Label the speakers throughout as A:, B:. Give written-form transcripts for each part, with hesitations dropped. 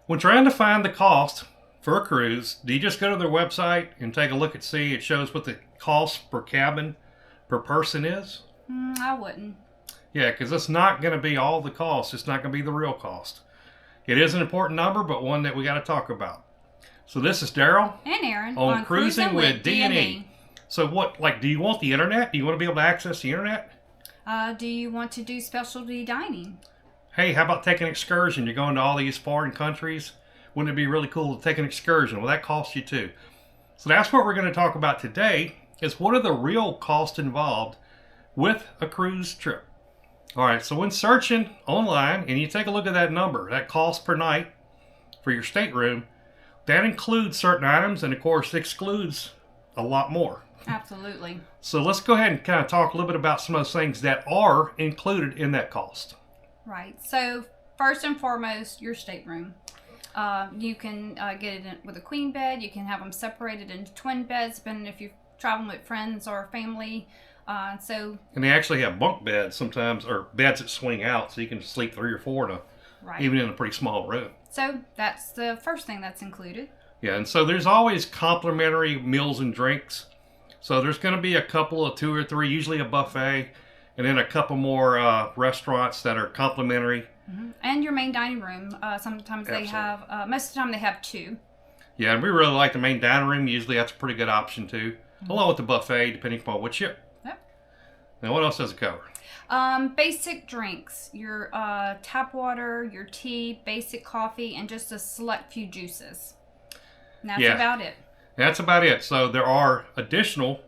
A: When trying to find the cost for a cruise, do you just go to their website and take a look and see it shows what the cost per cabin per person is?
B: I wouldn't.
A: Yeah, because it's not going to be all the cost. It's not going to be the real cost. It is an important number, but one that we got to talk about. So this is Daryl
B: And Aaron
A: on Cruising with D&E. So do you want the internet? Do you want to be able to access the internet?
B: Do you want to do specialty dining?
A: Hey, how about taking an excursion? You're going to all these foreign countries. Wouldn't it be really cool to take an excursion? Well, that costs you too. So that's what we're going to talk about today, is what are the real costs involved with a cruise trip. All right, so when searching online and you take a look at that number, that cost per night for your stateroom, that includes certain items and, of course, excludes a lot more.
B: Absolutely.
A: So let's go ahead and kind of talk a little bit about some of those things that are included in that cost.
B: Right. So first and foremost, your stateroom. You can get it with a queen bed. You can have them separated into twin beds, depending if you're traveling with friends or family. And
A: they actually have bunk beds sometimes, or beds that swing out, so you can sleep 3 or 4 even in a pretty small room.
B: So that's the first thing that's included.
A: Yeah, and so there's always complimentary meals and drinks. So there's going to be a couple of 2 or 3, usually a buffet, and then a couple more restaurants that are complimentary.
B: Mm-hmm. And your main dining room. Sometimes
A: Absolutely.
B: They have, most of the time they have 2.
A: Yeah, and we really like the main dining room. Usually that's a pretty good option too, along with the buffet, depending upon what ship.
B: Yep.
A: Now, what else does it cover?
B: Basic drinks, your tap water, your tea, basic coffee, and just a select few juices. And that's about it.
A: That's about it. So there are additional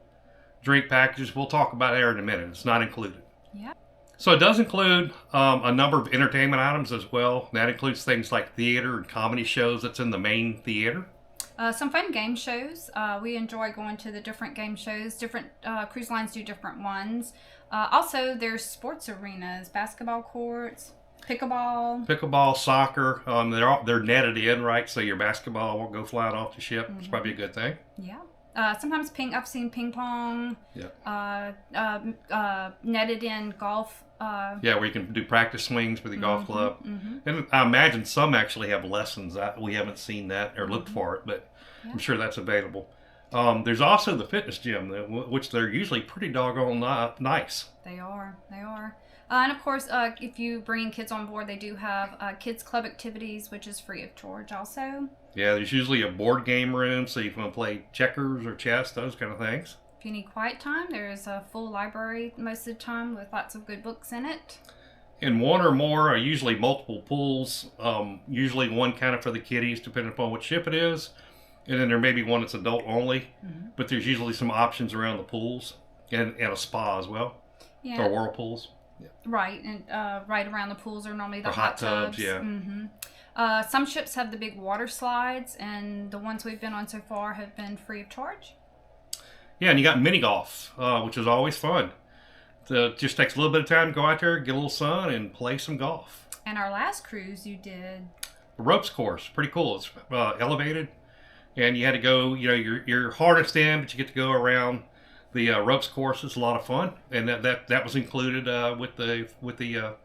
A: drink packages we'll talk about there in a minute. It's not included.
B: Yeah.
A: So it does include a number of entertainment items as well. That includes things like theater and comedy shows that's in the main theater.
B: Some fun game shows. We enjoy going to the different game shows. Different cruise lines do different ones. Also, there's sports arenas, basketball courts,
A: Pickleball, soccer. They're netted in, right? So your basketball won't go flying off the ship. It's probably a good thing.
B: Yeah. Sometimes I've seen ping pong.
A: Yeah.
B: Netted in golf.
A: Where you can do practice swings with the golf club. And I imagine some actually have lessons. We haven't seen that or looked for it, but I'm sure that's available. There's also the fitness gym, which they're usually pretty doggone nice.
B: They are. And of course, if you bring kids on board, they do have kids club activities, which is free of charge also.
A: Yeah, there's usually a board game room, so you can play checkers or chess, those kind of things.
B: If you need quiet time, there's a full library most of the time with lots of good books in it.
A: And one or more, usually multiple pools, usually one kind of for the kiddies, depending upon what ship it is. And then there may be one that's adult only, but there's usually some options around the pools and a spa as well, or whirlpools. Yeah.
B: Right, and right around the pools are normally the
A: hot tubs. Yeah.
B: Some ships have the big water slides, and the ones we've been on so far have been free of charge.
A: Yeah, and you got mini golf, which is always fun. It just takes a little bit of time to go out there, get a little sun, and play some golf.
B: And our last cruise, you did
A: the ropes course. Pretty cool. It's elevated, and you had to go. You're harnessed in, but you get to go around the ropes course. Is a lot of fun, and that was included with the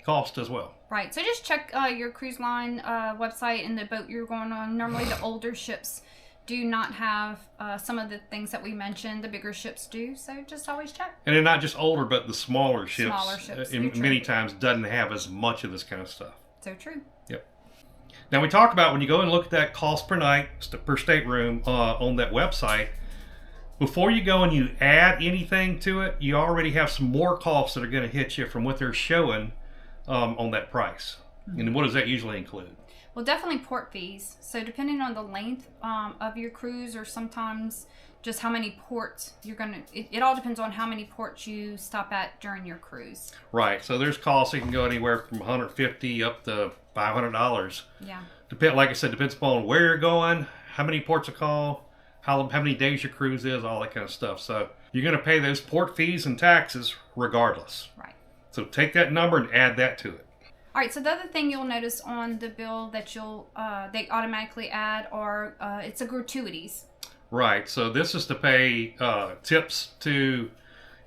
A: cost as well.
B: Right. So just check your cruise line website and the boat you're going on. Normally, the older ships do not have some of the things that we mentioned. The bigger ships do. So just always check.
A: And they're not just older, but the smaller ships.
B: Many
A: times doesn't have as much of this kind of stuff.
B: So true.
A: Yep. Now we talk about when you go and look at that cost per night per stateroom on that website. Before you go and you add anything to it, you already have some more costs that are going to hit you from what they're showing on that price. And what does that usually include?
B: Well, definitely port fees. So depending on the length of your cruise, or sometimes just how many ports you're going to, it all depends on how many ports you stop at during your cruise.
A: Right. So there's costs that can go anywhere from $150 up to $500.
B: Yeah.
A: Like I said, depends upon where you're going, how many ports of call, how many days your cruise is, all that kind of stuff. So you're going to pay those port fees and taxes regardless.
B: Right.
A: So take that number and add that to it.
B: All right, so the other thing you'll notice on the bill that they automatically add are it's a gratuities.
A: Right, so this is to pay tips to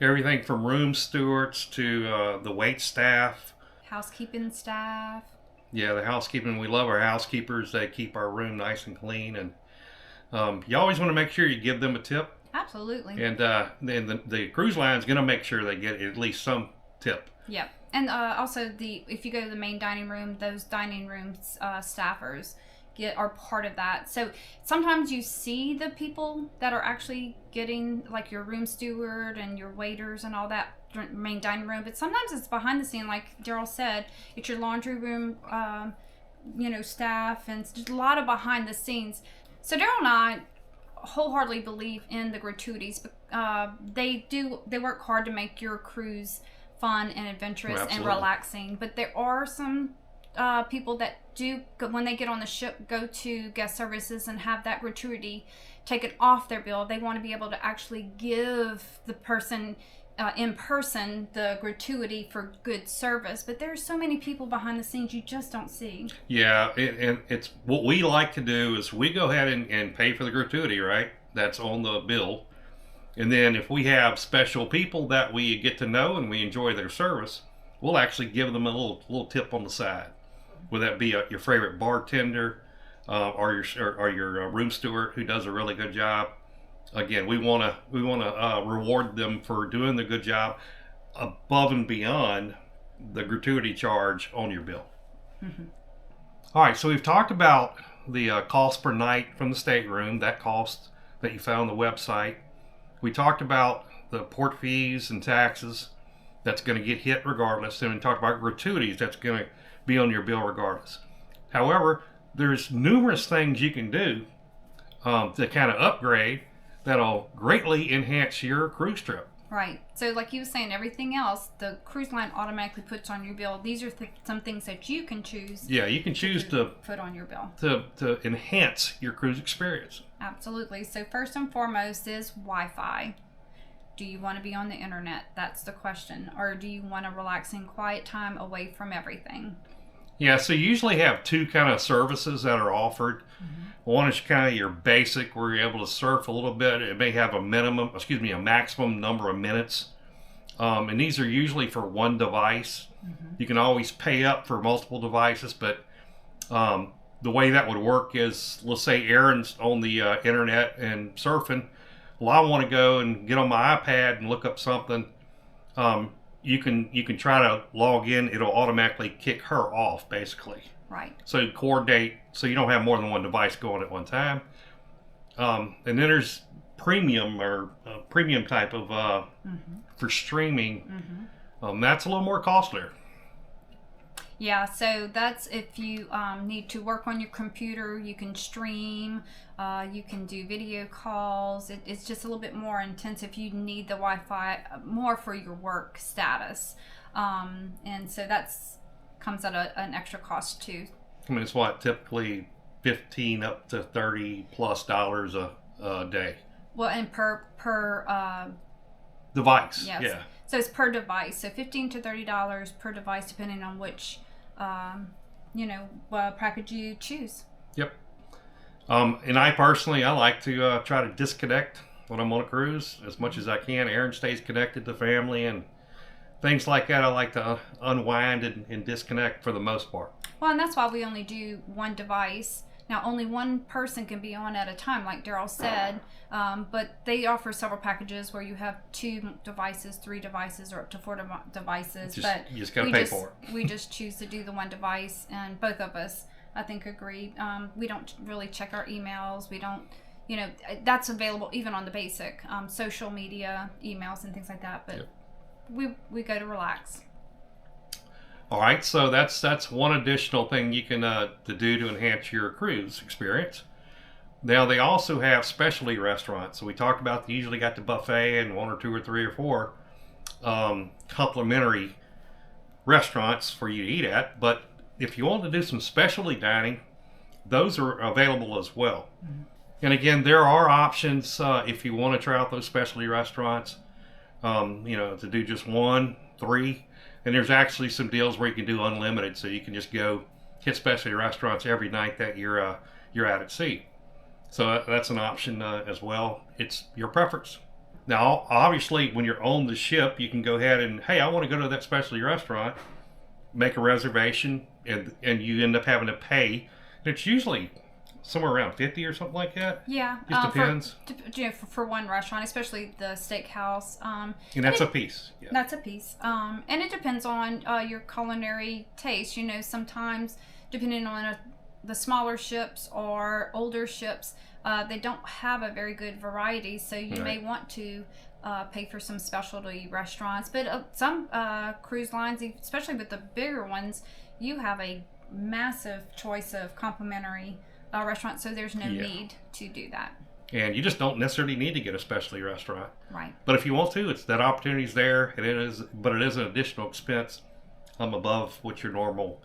A: everything from room stewards to the wait staff.
B: Housekeeping staff.
A: Yeah, the housekeeping, we love our housekeepers. They keep our room nice and clean. And you always want to make sure you give them a tip.
B: Absolutely.
A: And then the cruise line is going to make sure they get at least some tip.
B: Yep. And also, if you go to the main dining room, those dining room staffers are part of that. So sometimes you see the people that are actually getting, like your room steward and your waiters and all that main dining room, but sometimes it's behind the scene, like Daryl said. It's your laundry room staff, and it's just a lot of behind the scenes. So Daryl and I wholeheartedly believe in the gratuities. They work hard to make your cruise fun and adventurous and relaxing, but there are some people that do, when they get on the ship, go to guest services and have that gratuity taken off their bill. They want to be able to actually give the person in person the gratuity for good service, but there's so many people behind the scenes you just don't see.
A: Yeah, and it's what we like to do is we go ahead and pay for the gratuity, right? That's on the bill. And then if we have special people that we get to know and we enjoy their service, we'll actually give them a little tip on the side. Whether that be your favorite bartender or your room steward who does a really good job. Again, we want to reward them for doing the good job above and beyond the gratuity charge on your bill. Mm-hmm. All right, so we've talked about the cost per night from the stateroom, that cost that you found on the website. We talked about the port fees and taxes that's going to get hit regardless. And we talked about gratuities that's going to be on your bill regardless. However, there's numerous things you can do to kind of upgrade that'll greatly enhance your cruise trip.
B: Right. So like you were saying, everything else, the cruise line automatically puts on your bill. These are some things that you can choose.
A: Yeah, you can choose to
B: put on your bill.
A: To enhance your cruise experience.
B: Absolutely. So first and foremost is Wi-Fi. Do you want to be on the internet? That's the question. Or do you want a relaxing, quiet time away from everything?
A: Yeah, so you usually have two kind of services that are offered. Mm-hmm. One is kind of your basic, where you're able to surf a little bit. It may have a maximum number of minutes. And these are usually for one device. Mm-hmm. You can always pay up for multiple devices, but the way that would work is, let's say Aaron's on the internet and surfing. Well, I want to go and get on my iPad and look up something. You can try to log in. It'll automatically kick her off, basically.
B: Right.
A: So coordinate, so you don't have more than one device going at one time. And then there's premium type of for streaming. Mm-hmm. That's a little more costlier.
B: Yeah, so that's if you need to work on your computer, you can stream, you can do video calls. It's just a little bit more intense if you need the Wi-Fi more for your work status. And so that's comes at an extra cost too.
A: I mean, it's typically $15 up to $30+ a day.
B: Well, and per
A: device.
B: Yes.
A: Yeah.
B: So it's per device. So $15 to $30 per device, depending on which package you choose.
A: Yep. And I personally, I like to try to disconnect when I'm on a cruise as much as I can. Aaron stays connected to family and things like that. I like to unwind and disconnect for the most part.
B: Well, and that's why we only do one device. Now, only one person can be on at a time, like Daryl said, but they offer several packages where you have 2 devices, 3 devices, or up to 4 devices. But
A: you just got to pay for it.
B: We just choose to do the one device, and both of us, I think, agree. We don't really check our emails. We don't, that's available even on the basic social media, emails, and things like that. But we go to relax.
A: All right, so that's one additional thing you can to do to enhance your cruise experience. Now, they also have specialty restaurants. So we talked about they usually got the buffet and 1 or 2 or 3 or 4 complimentary restaurants for you to eat at. But if you want to do some specialty dining, those are available as well. Mm-hmm. And again, there are options if you want to try out those specialty restaurants, to do just 1, 3. And there's actually some deals where you can do unlimited, so you can just go hit specialty restaurants every night that you're out at sea. So that's an option as well. It's your preference. Now, obviously, when you're on the ship, you can go ahead and, hey, I want to go to that specialty restaurant, make a reservation, and you end up having to pay. And it's usually somewhere around 50 or something like that.
B: Yeah,
A: Just depends.
B: For one restaurant, especially the steakhouse.
A: And that's a piece. Yeah.
B: That's a piece. And it depends on your culinary taste. Sometimes depending on the smaller ships or older ships, they don't have a very good variety. So you may want to pay for some specialty restaurants. But some cruise lines, especially with the bigger ones, you have a massive choice of complimentary restaurants. So there's no need to do that.
A: And you just don't necessarily need to get a specialty restaurant.
B: Right.
A: But if you want to, that opportunity's there. But it is an additional expense above what your normal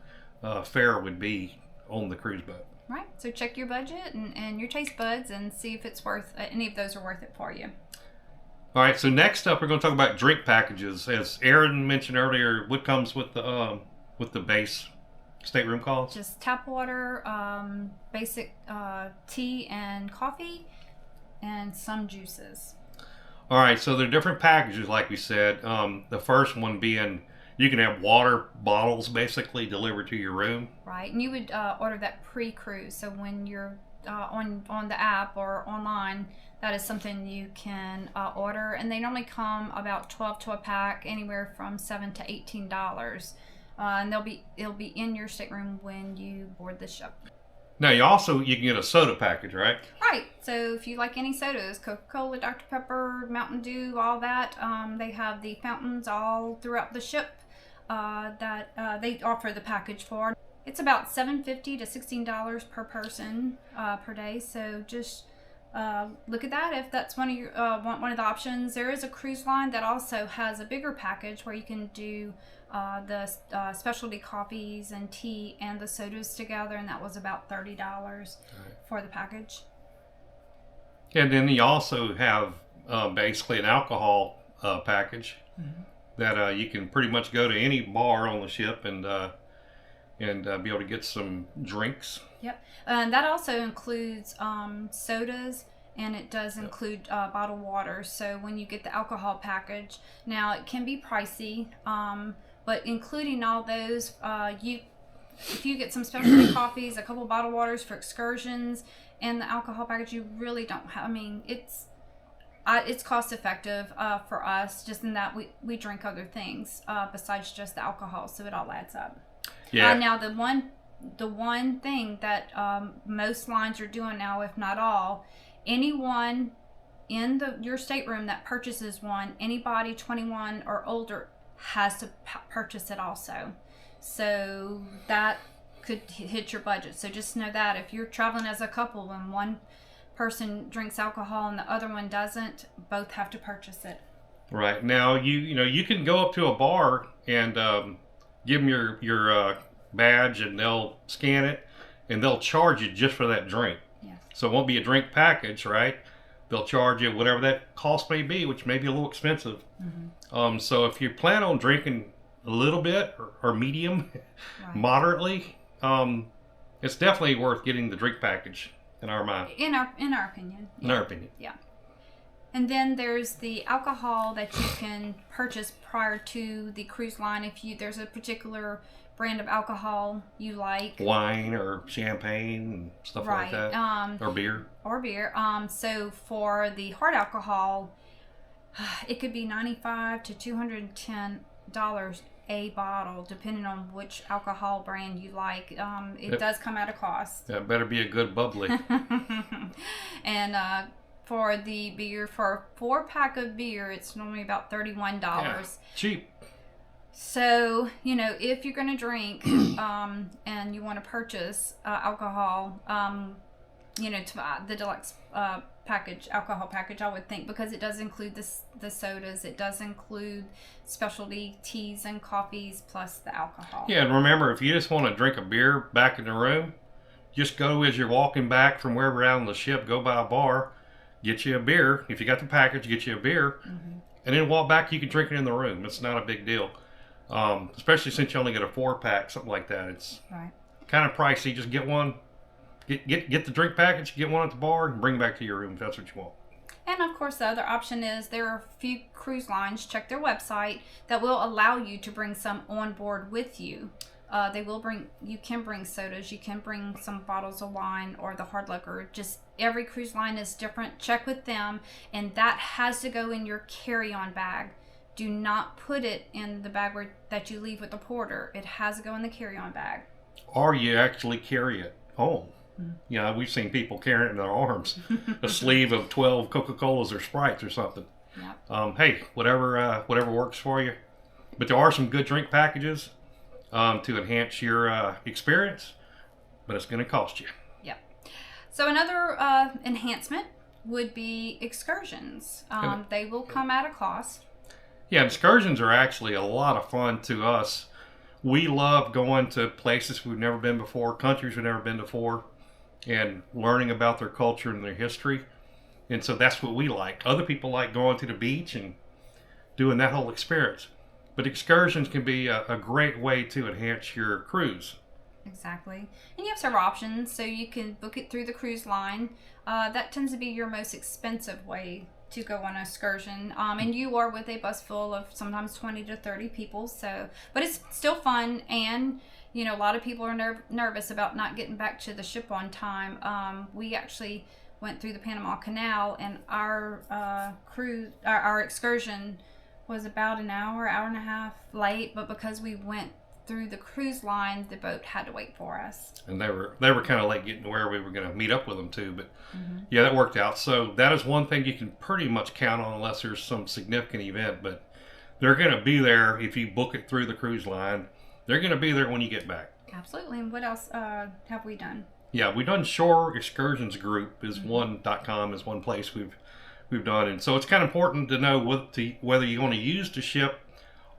A: fare would be on the cruise boat.
B: Right. So check your budget and your taste buds and see if it's worth any of those are worth it for you.
A: All right. So next up, we're going to talk about drink packages. As Aaron mentioned earlier, what comes with the base stateroom cost?
B: Just tap water, basic tea and coffee, and some juices.
A: All right. So there are different packages, like we said. The first one being you can have water bottles basically delivered to your room.
B: Right, and you would order that pre-cruise. So when you're on the app or online, that is something you can order, and they normally come about 12 to a pack, anywhere from $7 to $18, and it'll be in your stateroom when you board the ship.
A: Now you can get a soda package, right?
B: Right. So if you like any sodas, Coca-Cola, Dr. Pepper, Mountain Dew, all that, they have the fountains all throughout the ship that they offer the package for. It's about $7.50 to $16 per person per day. So just look at that if that's one of your one of the options. There is a cruise line that also has a bigger package where you can do the specialty coffees and tea and the sodas together, and that was about $30 for the package.
A: And then you also have basically an alcohol package that you can pretty much go to any bar on the ship and be able to get some drinks.
B: Yep, and that also includes sodas, and it does include bottled water. So when you get the alcohol package, now it can be pricey, but including all those, if you get some specialty coffees, a couple bottled waters for excursions, and the alcohol package, you really don't have. I mean, it's cost effective for us, just in that we drink other things besides just the alcohol, so it all adds up.
A: Yeah.
B: Now the one thing that most lines are doing now, if not all, anyone in your stateroom that purchases one, anybody 21 or older has to purchase it also. So that could hit your budget. So just know that if you're traveling as a couple and one person drinks alcohol and the other one doesn't, both have to purchase it.
A: Right. Now you can go up to a bar and give them your badge, and they'll scan it, and they'll charge you just for that drink.
B: Yes.
A: So it won't be a drink package, right? They'll charge you whatever that cost may be, which may be a little expensive. So if you plan on drinking a little bit or medium, moderately, it's definitely worth getting the drink package in our mind.
B: In our opinion.
A: Yeah. In our opinion.
B: Yeah. And then there's the alcohol that you can purchase prior to the cruise line if there's a particular brand of alcohol you like.
A: Wine or champagne and stuff like that. Or beer. So for the hard alcohol, it could be $95 to $210 a bottle, depending on which alcohol brand you like. It does come at a cost. That better be a good bubbly.
B: And for the beer, for a 4-pack of beer, it's normally about $31.
A: Yeah, cheap.
B: So, if you're going to drink and you want to purchase alcohol, to the deluxe alcohol package, I would think, because it does include the sodas, it does include specialty teas and coffees, plus the alcohol.
A: Yeah, and remember, if you just want to drink a beer back in the room, just go as you're walking back from wherever out on the ship, go by a bar, get you a beer. If you got the package, get you a beer, and then walk back. You can drink it in the room. It's not a big deal. Especially since you only get a 4-pack, something like that. It's kind of pricey. Just get one. Get the drink package, get one at the bar, and bring it back to your room if that's what you want.
B: And of course, the other option is there are a few cruise lines, check their website, that will allow you to bring some on board with you You can bring sodas, you can bring some bottles of wine or the hard liquor. Just every cruise line is different. Check with them, and that has to go in your carry-on bag. Do not put it in the bag that you leave with the porter. It has to go in the carry-on bag.
A: Or you actually carry it home. We've seen people carrying it in their arms, a sleeve of 12 Coca-Colas or Sprites or something.
B: Yep.
A: Hey, whatever works for you. But there are some good drink packages to enhance your experience, but it's going to cost you.
B: Yeah. So another enhancement would be excursions. They will come at a cost.
A: Yeah, excursions are actually a lot of fun to us. We love going to places we've never been before, countries we've never been before, and learning about their culture and their history. And so that's what we like. Other people like going to the beach and doing that whole experience. But excursions can be a great way to enhance your cruise.
B: Exactly. And you have several options. So you can book it through the cruise line. That tends to be your most expensive way to go on an excursion. And you are with a bus full of sometimes 20 to 30 people. But it's still fun. And, a lot of people are nervous about not getting back to the ship on time. We actually went through the Panama Canal, and our excursion was about an hour and a half late, but because we went through the cruise line, the boat had to wait for us.
A: And they were kind of late getting to where we were going to meet up with them too, but yeah, that worked out. So that is one thing you can pretty much count on unless there's some significant event, but they're going to be there if you book it through the cruise line. They're going to be there when you get back.
B: Absolutely. And what else have we done?
A: Yeah, we've done Shore Excursions Group is one.com is one place we've done. And so it's kind of important to know whether you want to use the ship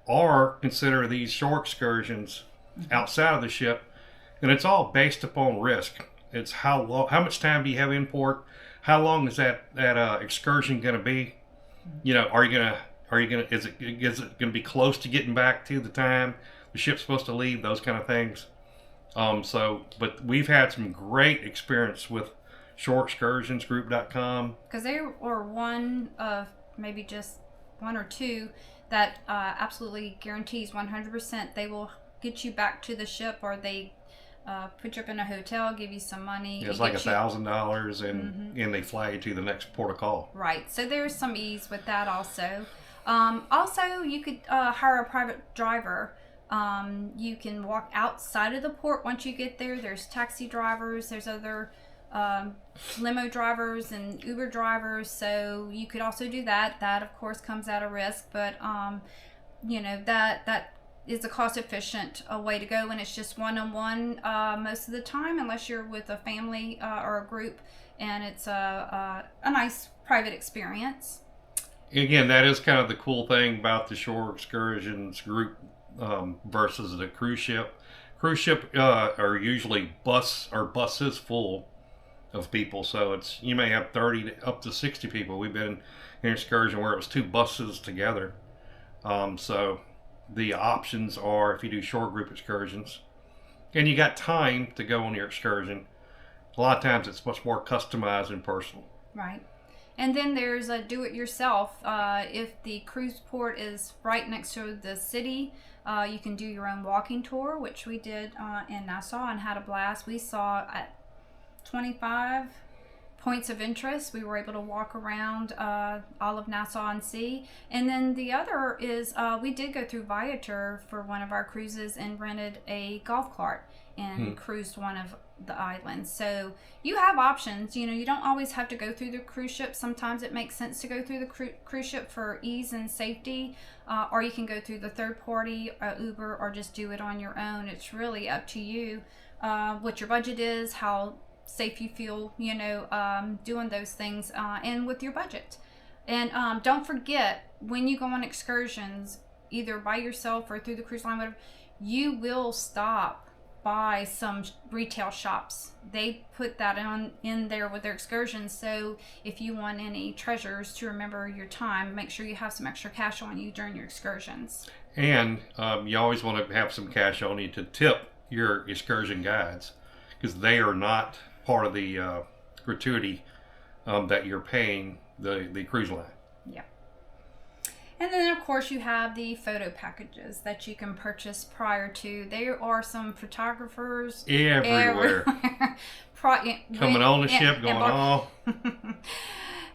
A: or consider these shore excursions outside of the ship. And it's all based upon risk. It's how much time do you have in port? How long is that excursion going to be? Is it going to be close to getting back to the time the ship's supposed to leave? Those kind of things. But we've had some great experience with shoreexcursionsgroup.com.
B: Because they were one of maybe just one or two that absolutely guarantees 100% they will get you back to the ship, or they put you up in a hotel, give you some money.
A: It's like $1,000 and they fly you to the next port of call.
B: Right. So there's some ease with that also. Also, you could hire a private driver. You can walk outside of the port once you get there. There's taxi drivers, there's other limo drivers and Uber drivers, so you could also do that. That of course comes at a risk, but that is a cost efficient way to go, and it's just one-on-one most of the time, unless you're with a family or a group, and it's a nice private experience.
A: Again, that is kind of the cool thing about the Shore Excursions Group versus the cruise ship. Cruise ship are usually buses full of people, so you may have 30 to up to 60 people. We've been in an excursion where it was 2 buses together. So the options are, if you do shore group excursions and you got time to go on your excursion, a lot of times it's much more customized and personal.
B: Right. And then there's a do-it-yourself. If the cruise port is right next to the city, you can do your own walking tour, which we did in Nassau and had a blast. We saw at 25 points of interest. We were able to walk around all of Nassau and see. And then the other is we did go through Viator for one of our cruises and rented a golf cart and cruised one of the islands. So you have options. You don't always have to go through the cruise ship. Sometimes it makes sense to go through the cruise ship for ease and safety, or you can go through the third party Uber, or just do it on your own. It's really up to you what your budget is, how safe you feel doing those things, and with your budget. And don't forget, when you go on excursions, either by yourself or through the cruise line, whatever, you will stop by some retail shops. They put that in there with their excursions, so if you want any treasures to remember your time, make sure you have some extra cash on you during your excursions.
A: And you always want to have some cash on you to tip your excursion guides, because they are not part of the gratuity that you're paying the cruise line.
B: Yeah. And then, of course, you have the photo packages that you can purchase prior to. There are some photographers
A: everywhere. Coming on the ship, going off.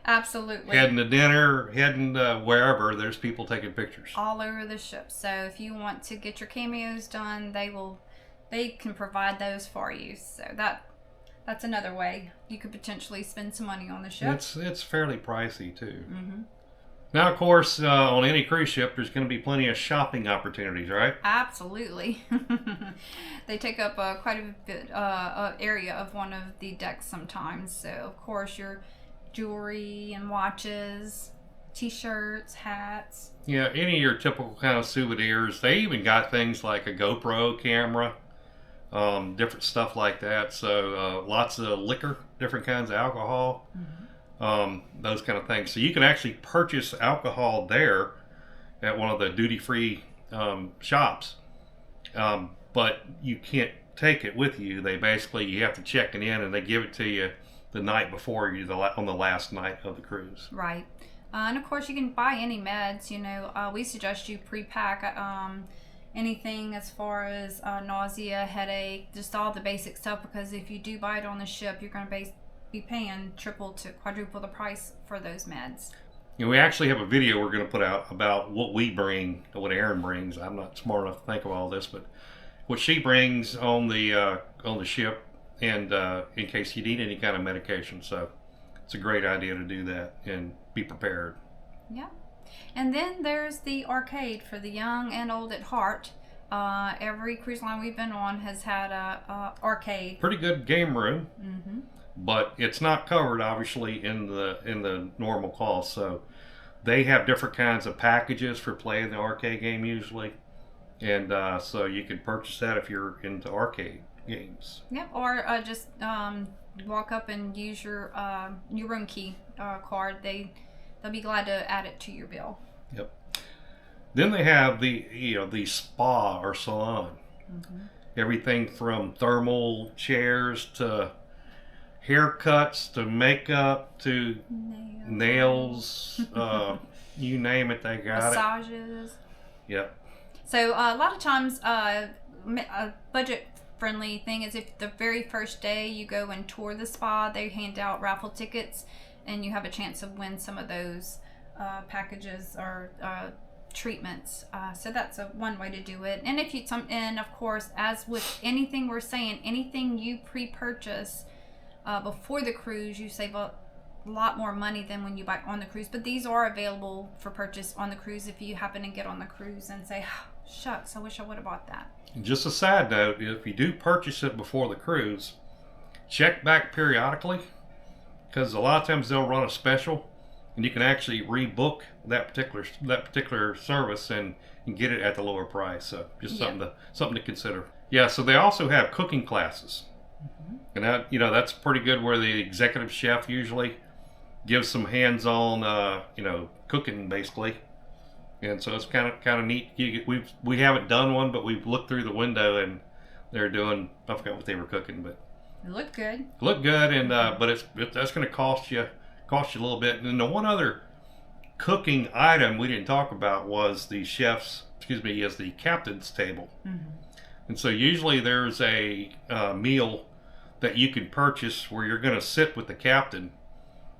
B: Absolutely.
A: Heading to dinner, heading to wherever. There's people taking pictures.
B: All over the ship. So if you want to get your cameos done, they can provide those for you. So that's another way you could potentially spend some money on the ship.
A: It's fairly pricey too.
B: Mm-hmm.
A: Now, of course, on any cruise ship, there's going to be plenty of shopping opportunities, right?
B: Absolutely. They take up quite a bit area of one of the decks sometimes. So, of course, your jewelry and watches, t-shirts, hats.
A: Yeah, any of your typical kind of souvenirs. They even got things like a GoPro camera, different stuff like that. So, lots of liquor, different kinds of alcohol. Mm-hmm. Those kind of things. So you can actually purchase alcohol there at one of the duty-free shops, but you can't take it with you. You have to check it in, and they give it to you the night before on the last night of the cruise.
B: Right. And of course you can buy any meds. We suggest you pre-pack anything as far as nausea, headache, just all the basic stuff, because if you do buy it on the ship, you're going to be paying triple to quadruple the price for those meds.
A: We actually have a video we're going to put out about what we bring, what Erin brings. I'm not smart enough to think of all this, but what she brings on the ship, and in case you need any kind of medication. So it's a great idea to do that and be prepared.
B: Yeah. And then there's the arcade for the young and old at heart. Every cruise line we've been on has had a arcade.
A: Pretty good game room.
B: Mm-hmm.
A: But it's not covered obviously in the normal cost. So they have different kinds of packages for playing the arcade game usually, and so you can purchase that if you're into arcade games.
B: Yep, or just walk up and use your room key card. They'll be glad to add it to your bill.
A: Yep. Then they have the spa or salon. Mm-hmm. Everything from thermal chairs to haircuts to makeup to nails, you name it, they got
B: massages.
A: Yep.
B: So a lot of times, a budget-friendly thing is if the very first day you go and tour the spa, they hand out raffle tickets, and you have a chance of win some of those packages or treatments. So that's one way to do it. And and of course, as with anything we're saying, anything you pre-purchase before the cruise, you save a lot more money than when you buy on the cruise. But these are available for purchase on the cruise if you happen to get on the cruise and say, oh, shucks, I wish I would have bought that.
A: Just a side note, if you do purchase it before the cruise, check back periodically, because a lot of times they'll run a special and you can actually rebook that particular service and get it at the lower price. So just something to consider. Yeah, so they also have cooking classes. And that's pretty good, where the executive chef usually gives some hands-on, cooking basically. And so it's kind of neat. We haven't done one, but we've looked through the window and they're doing. I forgot what they were cooking, but
B: it looked good.
A: And but that's going to cost you a little bit. And the one other cooking item we didn't talk about was the the captain's table. Mm-hmm. And so usually there's a meal that you can purchase where you're going to sit with the captain,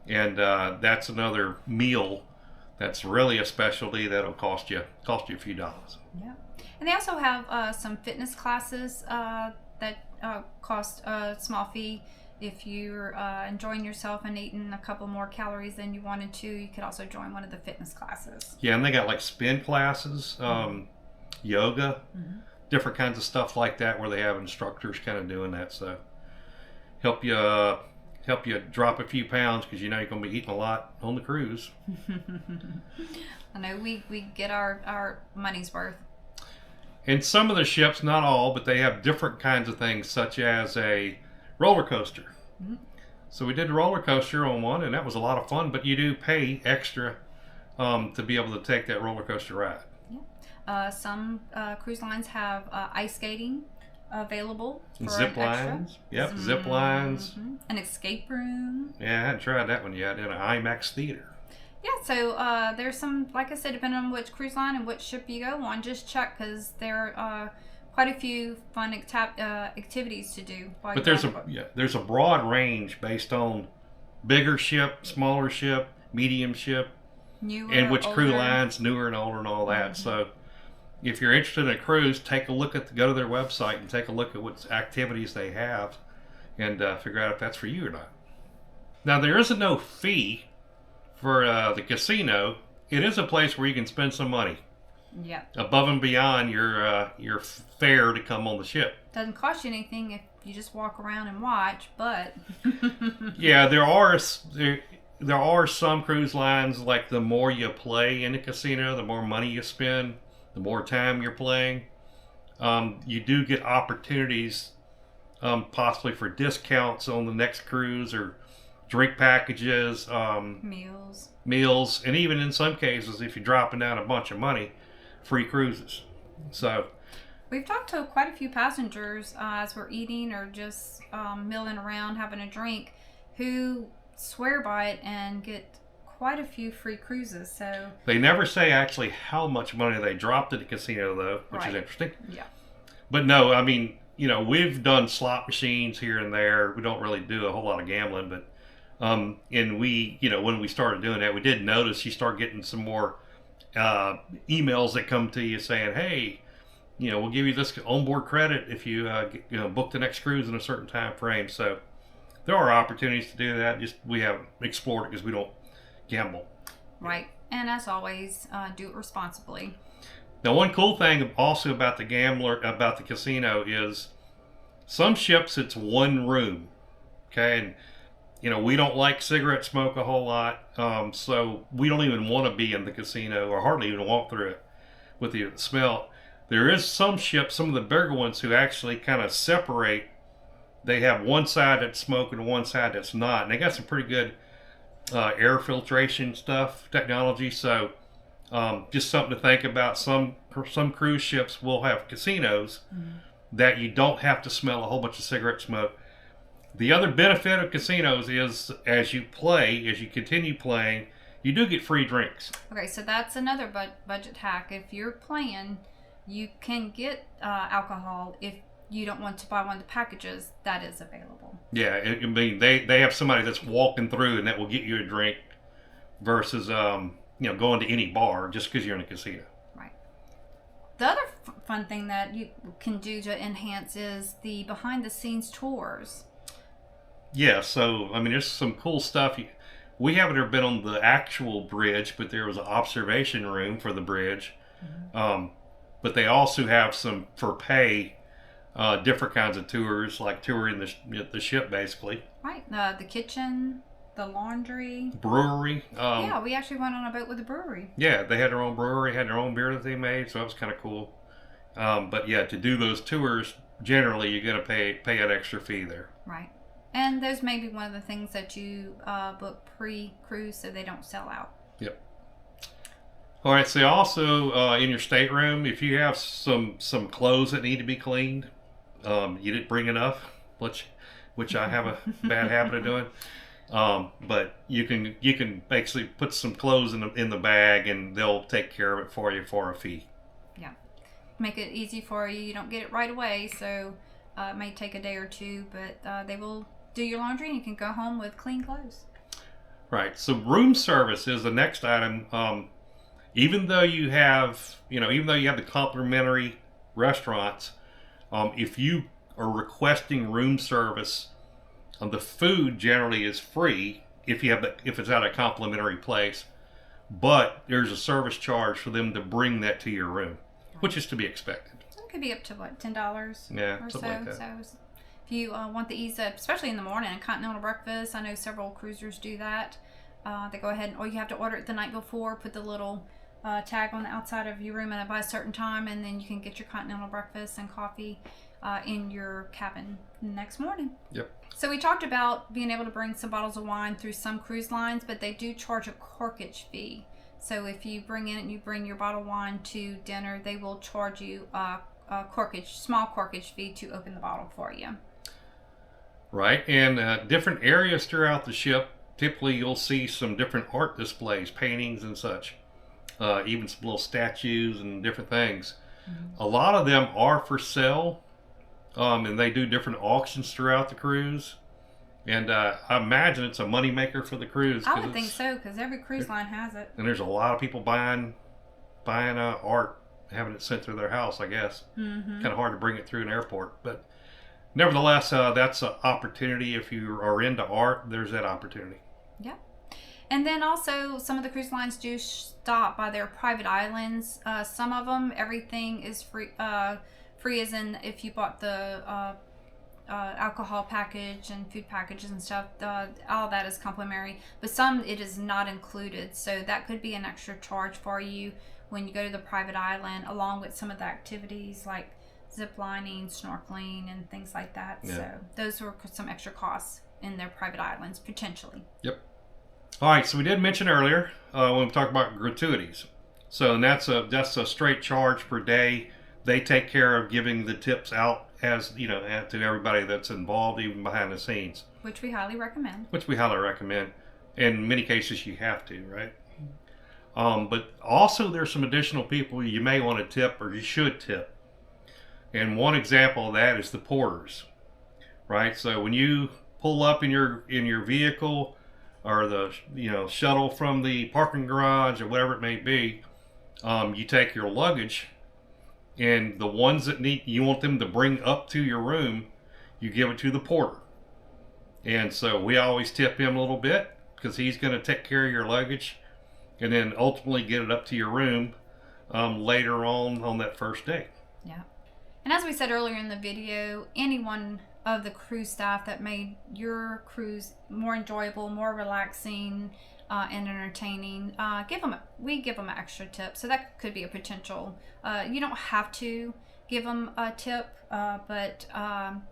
A: and that's another meal that's really a specialty that'll cost you a few dollars.
B: Yeah, and they also have some fitness classes that cost a small fee. If you're enjoying yourself and eating a couple more calories than you wanted to, you could also join one of the fitness classes.
A: Yeah, and they got like spin classes, yoga, mm-hmm. different kinds of stuff like that, where they have instructors kind of doing that. So help you drop a few pounds, because you're going to be eating a lot on the cruise.
B: I know we get our money's worth.
A: And some of the ships, not all, but they have different kinds of things, such as a roller coaster. Mm-hmm. So we did a roller coaster on one, and that was a lot of fun, but you do pay extra to be able to take that roller coaster ride.
B: Yeah. Some cruise lines have ice skating available for
A: zip lines. Yep, zip lines.
B: Mm-hmm. An escape room.
A: Yeah, I hadn't tried that one yet. In an IMAX theater.
B: Yeah, so there's some, like I said, depending on which cruise line and which ship you go on, just check because there are quite a few fun activities to do. While
A: But
B: you're
A: there's a broad range based on bigger ship, smaller ship, medium ship,
B: newer,
A: and which crew
B: older.
A: lines, newer and older and all that. So if you're interested in a cruise, go to their website and take a look at what activities they have and figure out if that's for you or not. Now, there isn't no fee for the casino. It is a place where you can spend some money.
B: Yeah.
A: Above and beyond your fare to come on the ship.
B: Doesn't cost you anything if you just walk around and watch, but
A: Yeah, there are some cruise lines, like the more you play in the casino, the more money you spend, the more time you're playing. You do get opportunities, possibly for discounts on the next cruise or drink packages,
B: meals,
A: and even in some cases, if you're dropping down a bunch of money, free cruises. So
B: we've talked to quite a few passengers as we're eating or just milling around having a drink who swear by it and get quite a few free cruises. So
A: they never say actually how much money they dropped at the casino, though, which is interesting.
B: Yeah.
A: But no, I mean, we've done slot machines here and there. We don't really do a whole lot of gambling, but and we, when we started doing that, we did notice you start getting some more emails that come to you saying, hey, we'll give you this onboard credit if you book the next cruise in a certain time frame. So there are opportunities to do that. Just we haven't explored it because we don't gamble.
B: Right. And as always, do it responsibly.
A: Now, one cool thing also about the casino is some ships it's one room. Okay, and we don't like cigarette smoke a whole lot, so we don't even want to be in the casino or hardly even walk through it with the smell. There is some ships, some of the bigger ones, who actually kind of separate. They have one side that's smoking and one side that's not, and they got some pretty good air filtration technology. So just something to think about. Some cruise ships will have casinos that you don't have to smell a whole bunch of cigarette smoke. The other benefit of casinos is as you continue playing, you do get free drinks.
B: Okay, so that's another budget hack. If you're playing, you can get alcohol if you don't want to buy one of the packages. That is available.
A: Yeah, I mean, they have somebody that's walking through and that will get you a drink versus going to any bar just because you're in a casino.
B: Right. The other fun thing that you can do to enhance is the behind-the-scenes tours.
A: Yeah, so I mean, there's some cool stuff. We haven't ever been on the actual bridge, but there was an observation room for the bridge. But they also have some for pay, different kinds of tours, like touring the ship, basically.
B: Right, the kitchen, the laundry,
A: brewery.
B: Yeah, we actually went on a boat with the brewery.
A: Yeah, they had their own brewery, had their own beer that they made, so that was kind of cool. But yeah, to do those tours, generally you're going to pay an extra fee there.
B: Right. And those may be one of the things that you book pre-cruise so they don't sell out. Yep.
A: All right, so also in your stateroom, if you have some clothes that need to be cleaned, you didn't bring enough, which I have a bad habit of doing. But you can basically put some clothes in the bag and they'll take care of it for you for a fee.
B: Yeah. Make it easy for you. You don't get it right away, so it may take a day or two, but they will do your laundry and you can go home with clean clothes.
A: Right. So room service is the next item. Even though you have the complimentary restaurants, if you are requesting room service, the food generally is free if it's at a complimentary place, but there's a service charge for them to bring that to your room, which is to be expected.
B: It could be up to $10
A: yeah,
B: or so.
A: Like that.
B: So if you want the ease up, especially in the morning, a continental breakfast, I know several cruisers do that. They go ahead or you have to order it the night before, put the little tag on the outside of your room and by a certain time, and then you can get your continental breakfast and coffee in your cabin the next morning.
A: Yep.
B: So we talked about being able to bring some bottles of wine through some cruise lines, but they do charge a corkage fee. So if you bring your bottle of wine to dinner, they will charge you a small corkage fee to open the bottle for you.
A: Right, and different areas throughout the ship typically you'll see some different art displays, paintings and such, even some little statues and different things. A lot of them are for sale, and they do different auctions throughout the cruise. And I imagine it's a moneymaker for the cruise.
B: I would think so, because every cruise line has it.
A: And there's a lot of people buying art, having it sent to their house, I guess. Kind of hard to bring it through an airport. But nevertheless, that's an opportunity. If you are into art, there's that opportunity.
B: Yeah. And then also, some of the cruise lines do stop by their private islands. Some of them, everything is free. Free as in if you bought the alcohol package and food packages and stuff, all that is complimentary. But some, it is not included. So that could be an extra charge for you when you go to the private island, along with some of the activities like zip lining, snorkeling, and things like that.
A: Yeah.
B: So those were some extra costs in their private islands, potentially.
A: Yep. All right, so we did mention earlier when we talked about gratuities. So that's a straight charge per day. They take care of giving the tips out as to everybody that's involved, even behind the scenes.
B: Which we highly recommend.
A: In many cases, you have to, right? But also, there's some additional people you may want to tip, or you should tip. And one example of that is the porters, right? So when you pull up in your vehicle, or the shuttle from the parking garage, or whatever it may be, you take your luggage, and the ones that you want them to bring up to your room, you give it to the porter. And so we always tip him a little bit, because he's going to take care of your luggage, and then ultimately get it up to your room later on that first day.
B: Yeah. And as we said earlier in the video, anyone of the cruise staff that made your cruise more enjoyable, more relaxing, and entertaining, we give them an extra tip. So that could be a potential. You don't have to give them a tip, but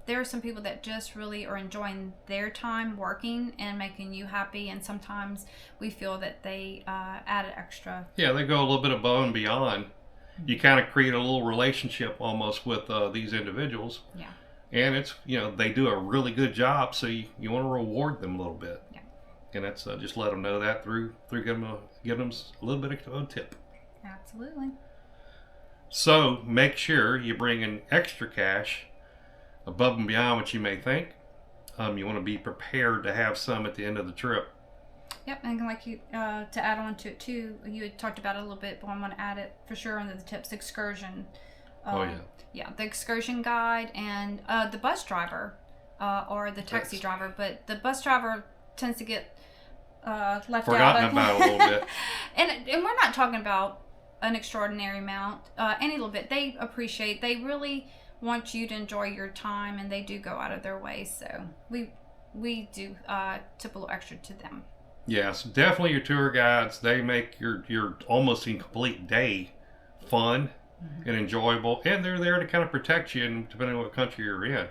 B: there are some people that just really are enjoying their time working and making you happy, and sometimes we feel that they add an extra.
A: Yeah, they go a little bit above and beyond. You kind of create a little relationship almost with these individuals.
B: Yeah.
A: And it's, they do a really good job, so you want to reward them a little bit.
B: Yeah.
A: And that's just let them know that through giving them a little bit of a tip.
B: Absolutely.
A: So make sure you bring in extra cash above and beyond what you may think. You want to be prepared to have some at the end of the trip.
B: Yep, and like to add on to it too, you had talked about it a little bit, but I want to add it for sure under the tips: excursion. Yeah, the excursion guide and the bus driver or the taxi driver. But the bus driver tends to get left
A: forgotten
B: out.
A: About a little bit.
B: And we're not talking about an extraordinary amount, any little bit. They really want you to enjoy your time, and they do go out of their way. So we do tip a little extra to them.
A: Yes, definitely your tour guides. They make your almost incomplete day fun and enjoyable, and they're there to kind of protect you, and depending on what country you're in.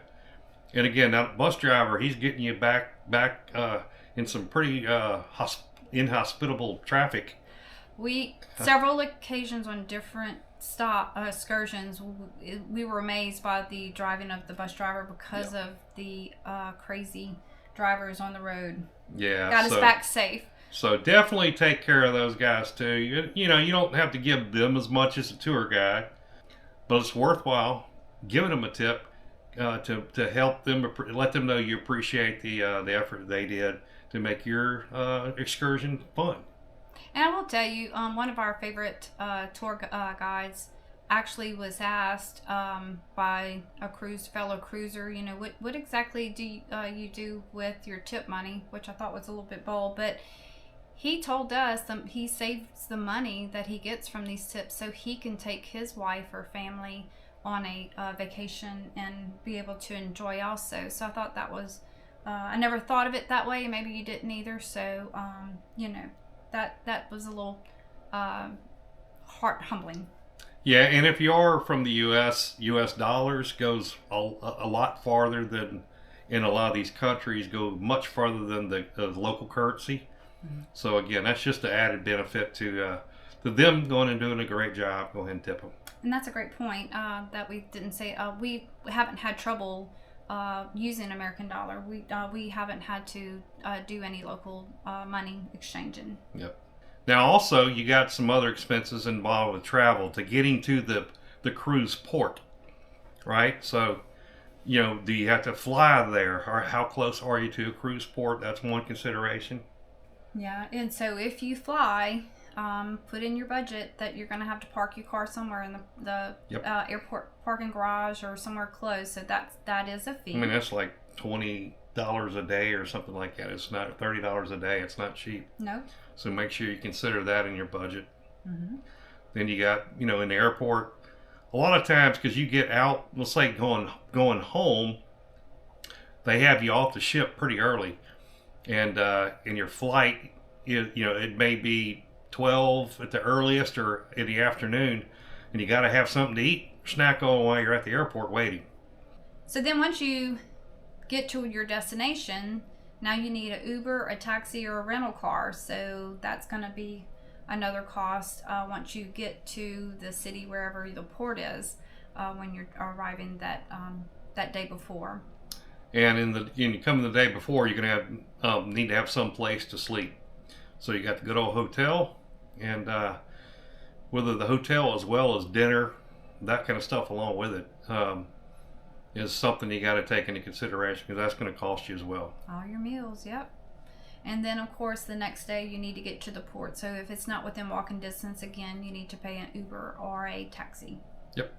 A: And again, that bus driver, he's getting you back in some pretty inhospitable traffic.
B: Several occasions on different excursions, we were amazed by the driving of the bus driver because of the crazy drivers on the road.
A: Yeah,
B: got us back safe.
A: So definitely take care of those guys too. You don't have to give them as much as a tour guide, but it's worthwhile giving them a tip to help them, let them know you appreciate the effort they did to make your excursion fun.
B: And I will tell you, one of our favorite tour guides actually was asked by a fellow cruiser, what exactly do you do with your tip money, which I thought was a little bit bold, but he told us he saves the money that he gets from these tips so he can take his wife or family on a vacation and be able to enjoy also. So I thought that was, I never thought of it that way. Maybe you didn't either. So, that was a little heart humbling.
A: Yeah, and if you are from the U.S., U.S. dollars goes a lot farther than in a lot of these countries, go much farther than the local currency. So again, that's just an added benefit to them going and doing a great job. Go ahead and tip them.
B: And that's a great point that we didn't say. We haven't had trouble using American dollar. We haven't had to do any local money exchanging.
A: Yep. Now also you got some other expenses involved with travel to getting to the cruise port, right? So, do you have to fly there, or how close are you to a cruise port? That's one consideration.
B: Yeah, and so if you fly, put in your budget that you're going to have to park your car somewhere in the
A: Yep.
B: Airport parking garage or somewhere close. So that is a fee.
A: I mean, that's like $20 a day or something like that. It's not $30 a day. It's not cheap.
B: No.
A: So make sure you consider that in your budget.
B: Mm-hmm.
A: Then you got, in the airport, a lot of times, because you get out, let's say going home, they have you off the ship pretty early, and in your flight, it may be 12 at the earliest or in the afternoon, and you got to have something to eat, snack on while you're at the airport waiting.
B: So then once you get to your destination, now you need an Uber, a taxi, or a rental car. So that's going to be another cost once you get to the city, wherever the port is, when you're arriving that day before.
A: And you come the day before, you're gonna need to have some place to sleep. So you got the good old hotel, and whether the hotel as well as dinner, that kind of stuff along with it, is something you got to take into consideration, because that's going to cost you as well.
B: All your meals, yep. And then, of course, the next day you need to get to the port. So if it's not within walking distance, again, you need to pay an Uber or a taxi.
A: Yep.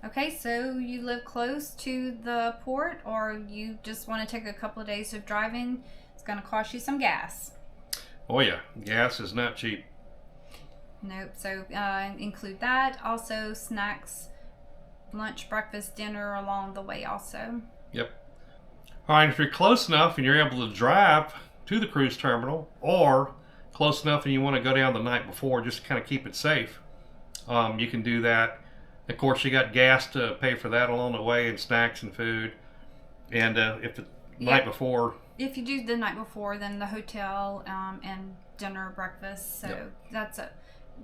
B: Okay, so you live close to the port, or you just want to take a couple of days of driving. It's going to cost you some gas.
A: Oh yeah, gas is not cheap.
B: Nope. So include that. Also snacks, lunch, breakfast, dinner along the way also.
A: Yep. All right, if you're close enough and you're able to drive to the cruise terminal, or close enough and you want to go down the night before just to kind of keep it safe, you can do that. Of course, you got gas to pay for that along the way, and snacks and food. And if the night before...
B: If you do the night before, then the hotel and dinner, breakfast. So that's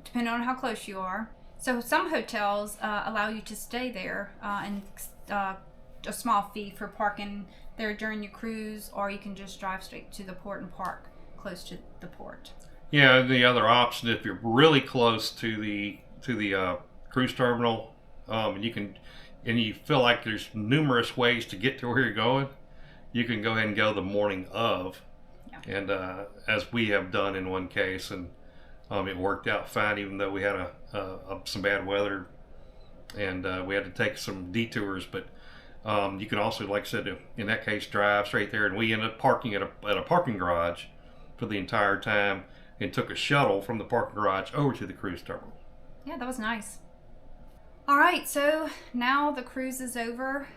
B: depending on how close you are. So some hotels allow you to stay there and a small fee for parking there during your cruise, or you can just drive straight to the port and park close to the port.
A: Yeah, the other option, if you're really close to the cruise terminal, and you feel like there's numerous ways to get to where you're going, you can go ahead and go the morning of. Yeah. And as we have done in one case, and it worked out fine, even though we had some bad weather, and we had to take some detours. But you can also, like I said, in that case, drive straight there. And we ended up parking at a parking garage for the entire time, and took a shuttle from the parking garage over to the cruise terminal.
B: Yeah, that was nice. All right, so now the cruise is over.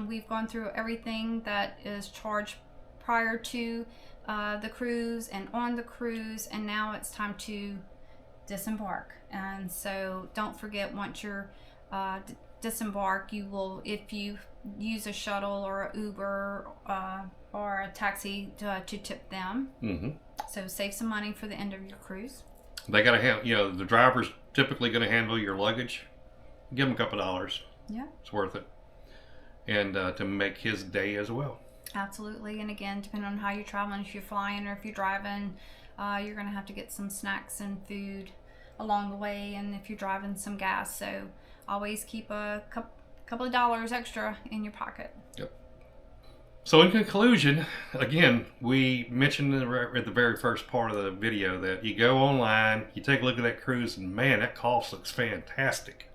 B: We've gone through everything that is charged prior to the cruise and on the cruise, and now it's time to disembark. And so don't forget, once you're disembark, you will, if you use a shuttle or an Uber or a taxi, to tip them. Mm-hmm. So save some money for the end of your cruise.
A: They got to have, the driver's typically going to handle your luggage. Give him a couple dollars.
B: Yeah.
A: It's worth it. And to make his day as well.
B: Absolutely. And again, depending on how you're traveling, if you're flying or if you're driving, you're going to have to get some snacks and food along the way. And if you're driving, some gas. So always keep a couple of dollars extra in your pocket.
A: Yep. So in conclusion, again, we mentioned at the very first part of the video that you go online, you take a look at that cruise, and man, that cost looks fantastic.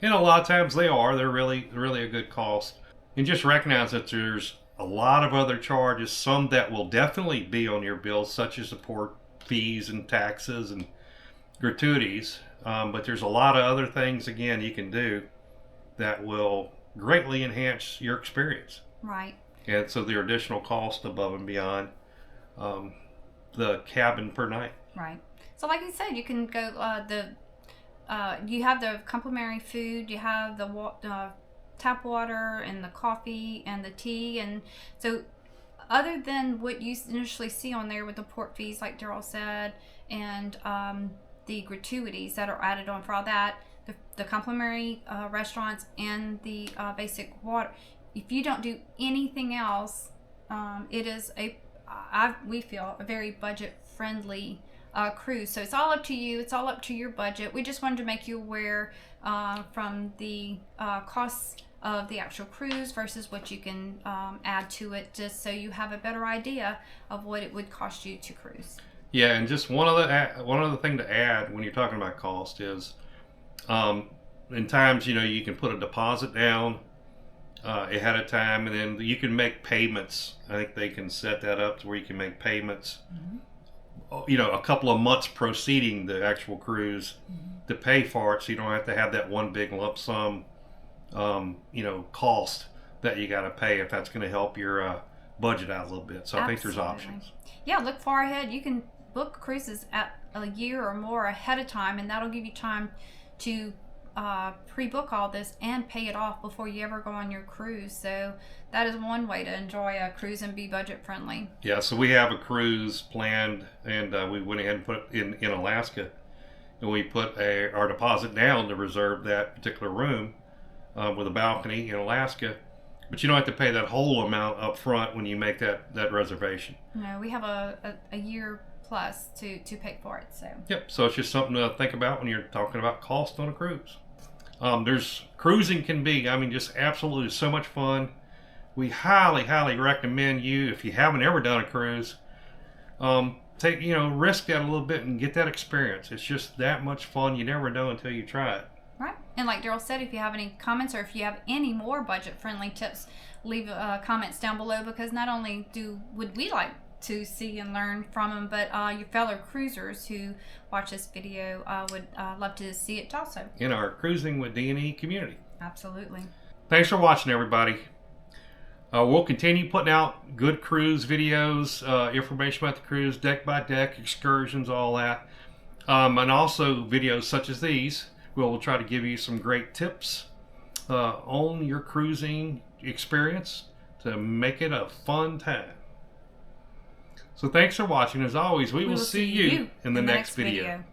A: And a lot of times they're really a good cost. And just recognize that there's a lot of other charges, some that will definitely be on your bill, such as the port fees and taxes and gratuities. But there's a lot of other things, again, you can do that will greatly enhance your experience.
B: Right.
A: And so there are additional costs above and beyond the cabin per night.
B: Right. So like you said, you can go, you have the complimentary food, you have the tap water and the coffee and the tea. And so other than what you initially see on there with the port fees, like Daryl said, and the gratuities that are added on for all that, the complimentary restaurants and the basic water, if you don't do anything else, it is we feel a very budget friendly cruise. So it's all up to you. It's all up to your budget. We just wanted to make you aware from the costs of the actual cruise versus what you can add to it, just so you have a better idea of what it would cost you to cruise.
A: Yeah, and just one other thing to add when you're talking about cost is, in times, you can put a deposit down ahead of time, and then you can make payments. I think they can set that up to where you can make payments, a couple of months preceding the actual cruise to pay for it, so you don't have to have that one big lump sum, cost that you got to pay if that's going to help your budget out a little bit. So I think there's options.
B: Yeah, look far ahead. You can book cruises at a year or more ahead of time, and that'll give you time to pre-book all this and pay it off before you ever go on your cruise. So that is one way to enjoy a cruise and be budget friendly. Yeah,
A: so we have a cruise planned, and we went ahead and put it in Alaska, and we put our deposit down to reserve that particular room with a balcony in Alaska. But you don't have to pay that whole amount up front when you make that reservation.
B: No, we have a year plus to pay for it. So
A: yep, so it's just something to think about when you're talking about cost on a cruise. Cruising can be, just absolutely so much fun. We highly recommend you, if you haven't ever done a cruise, risk that a little bit and get that experience. It's just that much fun. You never know until you try it.
B: Right. And like Daryl said, if you have any comments or if you have any more budget-friendly tips, leave comments down below, because not only would we like to see and learn from them, but your fellow cruisers who watch this video would love to see it also.
A: In our Cruising with D&E community.
B: Absolutely. Thanks
A: for watching, everybody. We'll continue putting out good cruise videos, information about the cruise, deck by deck, excursions, all that. And also videos such as these. We'll try to give you some great tips on your cruising experience to make it a fun time. So thanks for watching. As always, we will see you in the next video.